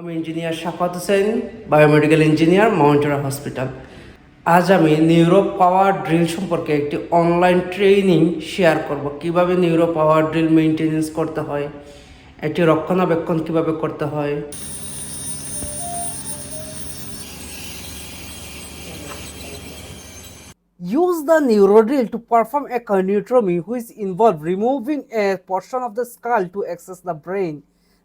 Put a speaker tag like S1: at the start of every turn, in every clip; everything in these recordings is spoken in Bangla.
S1: আমি engineer Sakhawat Hossain, biomedical engineer, মাউন্টেরা হসপিটাল। আজ আমি নিউরো পাওয়ার ড্রিল সম্পর্কে একটি অনলাইন ট্রেনিং শেয়ার করব। কিভাবে নিউরো পাওয়ার ড্রিল মেইনটেনেন্স করতে হয়, এটি রক্ষণাবেক্ষণ কিভাবে করতে হয়। Use the neurodrill to perform a craniotomy, which involves removing a portion of the skull to access the brain.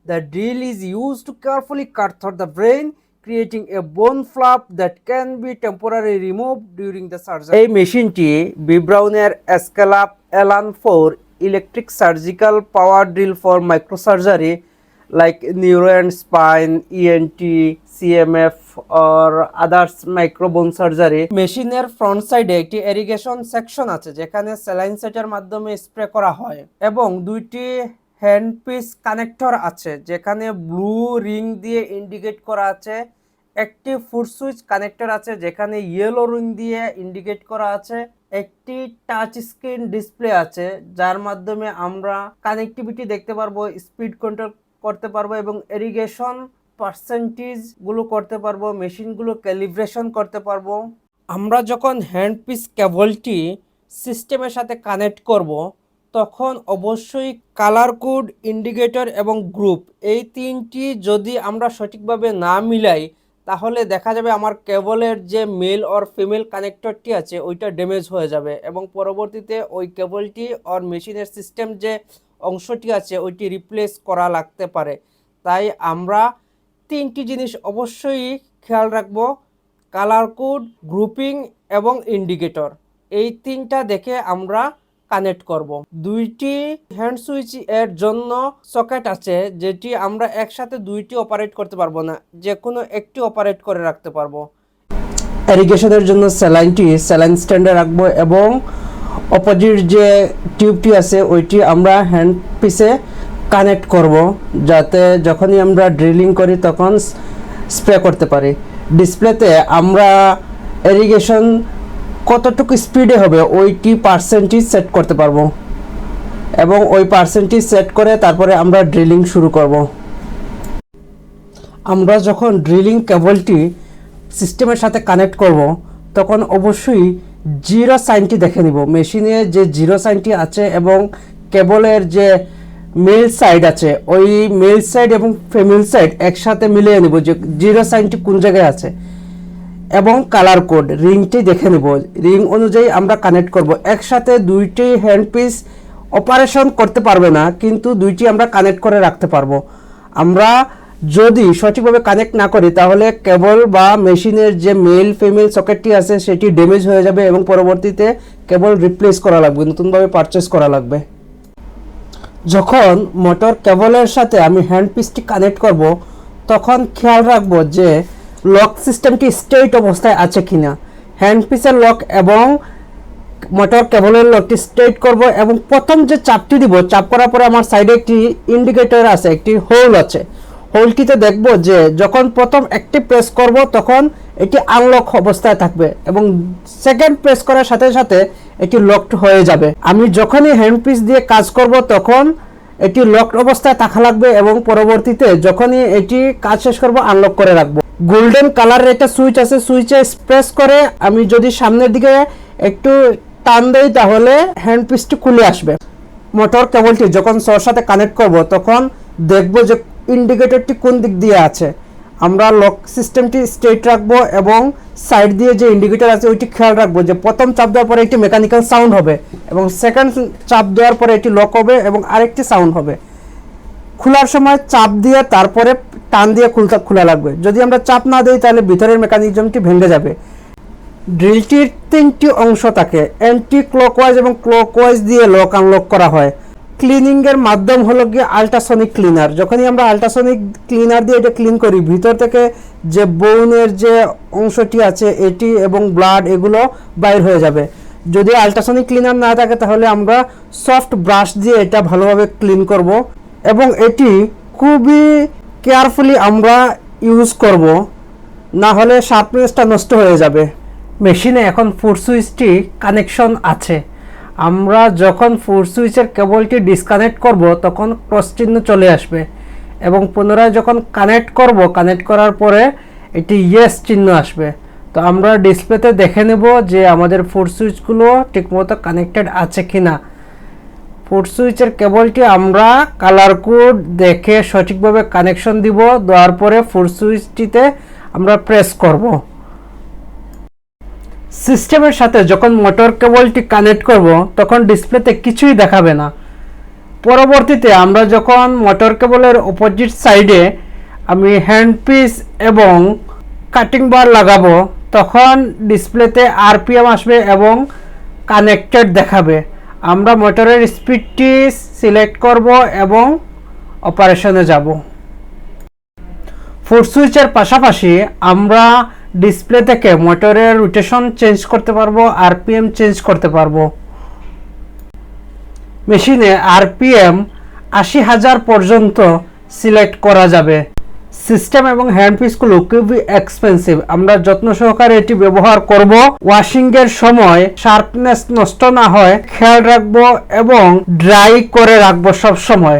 S1: The drill is used to carefully cut through the brain, creating a bone flap that can be temporarily removed during the surgery. এই মেশিনটি বিব্রাউনের স্কেলাপ LN4 electric surgical power drill for microsurgery like neuro and spine, ENT, CMF or others microbone surgery. মেশিনের ফ্রন্ট সাইডে একটি ইরিগেশন সেকশন আছে যেখানে স্যালাইন সেটের মাধ্যমে স্প্রে করা হয় এবং দুইটি হ্যান্ড পিস কানেক্টর আছে যেখানে ব্লু রিং দিয়ে ইন্ডিকেট করা আছে। একটি ফুট সুইচ কানেক্টর আছে যেখানে ইয়েলো রিং দিয়ে ইন্ডিকেট করা আছে। একটি টাচ স্ক্রিন ডিসপ্লে আছে যার মাধ্যমে আমরা কানেক্টিভিটি দেখতে পারবো, স্পিড কন্ট্রোল করতে পারবো এবং ইরিগেশন পার্সেন্টেজ গুলো করতে পারবো, মেশিনগুলো ক্যালিব্রেশন করতে পারবো। আমরা যখন হ্যান্ড পিস কেবলটি সিস্টেমের সাথে কানেক্ট করব তখন অবশ্যই কালার কোড, ইন্ডিকেটর এবং গ্রুপ এই তিনটি যদি আমরা সঠিকভাবে না মিলাই তাহলে দেখা যাবে আমার কেবলের যে মেল অর ফিমেল কানেক্টরটি আছে ওইটা ড্যামেজ হয়ে যাবে এবং পরবর্তীতে ওই কেবলটি অর মেশিনের সিস্টেম যে অংশটি আছে ওইটি রিপ্লেস করা লাগতে পারে। তাই আমরা তিনটি জিনিস অবশ্যই খেয়াল রাখব: কালার কোড, গ্রুপিং এবং ইন্ডিকেটর। এই তিনটা দেখে আমরা কানেক্ট করব। দুইটি হ্যান্ড সুইচ এর জন্য সকেট আছে যেটি আমরা একসাথে দুইটি অপারেট করতে পারবো না, যে কোনো একটি অপারেট করে রাখতে পারবো। ইরিগেশনের জন্য স্যালাইন স্ট্যান্ডে রাখবো এবং অপোজিট যে টিউবটি আছে ওইটি আমরা হ্যান্ড পিসে কানেক্ট করব যাতে যখনই আমরা ড্রিলিং করি তখন স্প্রে করতে পারি। ডিসপ্লেতে আমরা ইরিগেশন কতটুকু স্পিডে হবে ওইটি পার্সেন্টেজ সেট করতে পারবো এবং ওই পার্সেন্টেজ সেট করে তারপরে আমরা ড্রিলিং শুরু করব। আমরা যখন ড্রিলিং কেবলটি সিস্টেমের সাথে কানেক্ট করব তখন অবশ্যই জিরো সাইনটি দেখে নিব। মেশিনে যে জিরো সাইনটি আছে এবং কেবলের যে মেল সাইড আছে ওই মেল সাইড এবং ফিমেল সাইড একসাথে মিলিয়ে নিব যে জিরো সাইনটি কোন জায়গায় আছে এবং কালার কোড রিংটি দেখে নেব। রিং অনুযায়ী আমরা কানেক্ট করব। একসাথে দুইটি হ্যান্ড পিস অপারেশন করতে পারবে না, কিন্তু দুইটি আমরা কানেক্ট করে রাখতে পারবো। আমরা যদি সঠিকভাবে কানেক্ট না করি তাহলে কেবল বা মেশিনের যে মেল ফিমেল সকেটটি আছে সেটি ড্যামেজ হয়ে যাবে এবং পরবর্তীতে কেবল রিপ্লেস করা লাগবে, নতুনভাবে পারচেস করা লাগবে। যখন মোটর কেবলের সাথে আমি হ্যান্ড পিসটি কানেক্ট করব তখন খেয়াল রাখবো যে লক সিস্টেমটি স্ট্রেট অবস্থায় আছে কিনা। হ্যান্ড পিসের লক এবং মোটর কেবলের লকটি স্ট্রেট করব এবং প্রথম যে চাপটি দিব, চাপ করার পরে আমার সাইডে একটি ইন্ডিকেটর আছে, একটি হোল আছে। হোলটিতে দেখব যে যখন প্রথম একটি প্রেস করব তখন এটি আনলক অবস্থায় থাকবে এবং সেকেন্ড প্রেস করার সাথে সাথে এটি লকড হয়ে যাবে। আমি যখনই হ্যান্ড পিস দিয়ে কাজ করব তখন এটি লকড অবস্থায় থাকা লাগবে এবং পরবর্তীতে যখনই এটি কাজ শেষ করব আনলক করে রাখবো। গোল্ডেন কালারের একটা সুইচ আছে, সুইচে প্রেস করে আমি যদি সামনের দিকে একটু টান দেই তাহলে হ্যান্ড পিসটি খুলে আসবে। মোটর কেবলটি যখন সোর্সের সাথে কানেক্ট করব তখন দেখব যে ইন্ডিকেটরটি কোন দিক দিয়ে আছে। আমরা লক সিস্টেমটি স্ট্রেট রাখবো এবং সাইড দিয়ে যে ইন্ডিকেটর আছে ওইটি খেয়াল রাখবো যে প্রথম চাপ দেওয়ার পরে একটি মেকানিক্যাল সাউন্ড হবে এবং সেকেন্ড চাপ দেওয়ার পরে এটি লক হবে এবং আরেকটি সাউন্ড হবে। খোলার সময় চাপ দিয়ে তারপরে টান দিয়ে খোলা লাগবে। যদি আমরা চাপ না দিই তাহলে ভিতরের মেকানিজমটি ভেঙে যাবে। ড্রিলটির তিনটি অংশ থাকে, অ্যান্টি ক্লকওয়াইজ এবং ক্লকওয়াইজ দিয়ে লক আনলক করা হয়। ক্লিনিংয়ের মাধ্যম হলো গিয়ে আল্ট্রাসনিক ক্লিনার। যখনই আমরা আল্ট্রাসনিক ক্লিনার দিয়ে এটা ক্লিন করি ভিতর থেকে যে বোনের যে অংশটি আছে এটি এবং ব্লাড এগুলো বাইর হয়ে যাবে। যদি আল্ট্রাসনিক ক্লিনার না থাকে তাহলে আমরা সফট ব্রাশ দিয়ে এটা ভালোভাবে ক্লিন করব এবং এটি খুবই কেয়ারফুলি আমরা ইউজ করব, না হলে শার্পনেসটা নষ্ট হয়ে যাবে। মেশিনে এখন ফুট সুইচটি কানেকশন আছে। আমরা যখন ফুট সুইচের কেবলটি ডিসকানেক্ট করব তখন ক্রস চিহ্ন চলে আসবে এবং পুনরায় যখন কানেক্ট করব, কানেক্ট করার পরে একটি ইয়েস চিহ্ন আসবে। তো আমরা ডিসপ্লেতে দেখে নেব যে আমাদের ফুট সুইচগুলো ঠিকমতো কানেক্টেড আছে কিনা। ফুট সুইচের কেবলটি আমরা কালার কোড দেখে সঠিকভাবে কানেকশন দিব, দেওয়ার পরে ফুট সুইচটিতে আমরা প্রেস করব। সিস্টেমের সাথে যখন মোটর কেবলটি কানেক্ট করব তখন ডিসপ্লেতে কিছুই দেখাবে না। পরবর্তীতে আমরা যখন মোটর কেবলের অপোজিট সাইডে আমি হ্যান্ডপিস এবং কাটিং বার লাগাবো তখন ডিসপ্লেতে আরপিএম আসবে এবং কানেক্টেড দেখাবে। আমরা মোটরের স্পিডটি সিলেক্ট করব এবং অপারেশনে যাব। ফুট সুইচের পাশাপাশি আমরা ডিসপ্লে থেকে মোটরের রোটেশন চেঞ্জ করতে পারবো, আরপিএম চেঞ্জ করতে পারবো। মেশিনে আরপিএম ৮০,০০০ পর্যন্ত সিলেক্ট করা যাবে। সিস্টেম এবং হ্যান্ডপিসগুলো খুবই এক্সপেন্সিভ। আমরা যত্ন সহকারে এটি ব্যবহার করব। ওয়াশিংয়ের সময় শার্পনেস নষ্ট না হয় খেয়াল রাখবো এবং ড্রাই করে রাখবো সব সময়।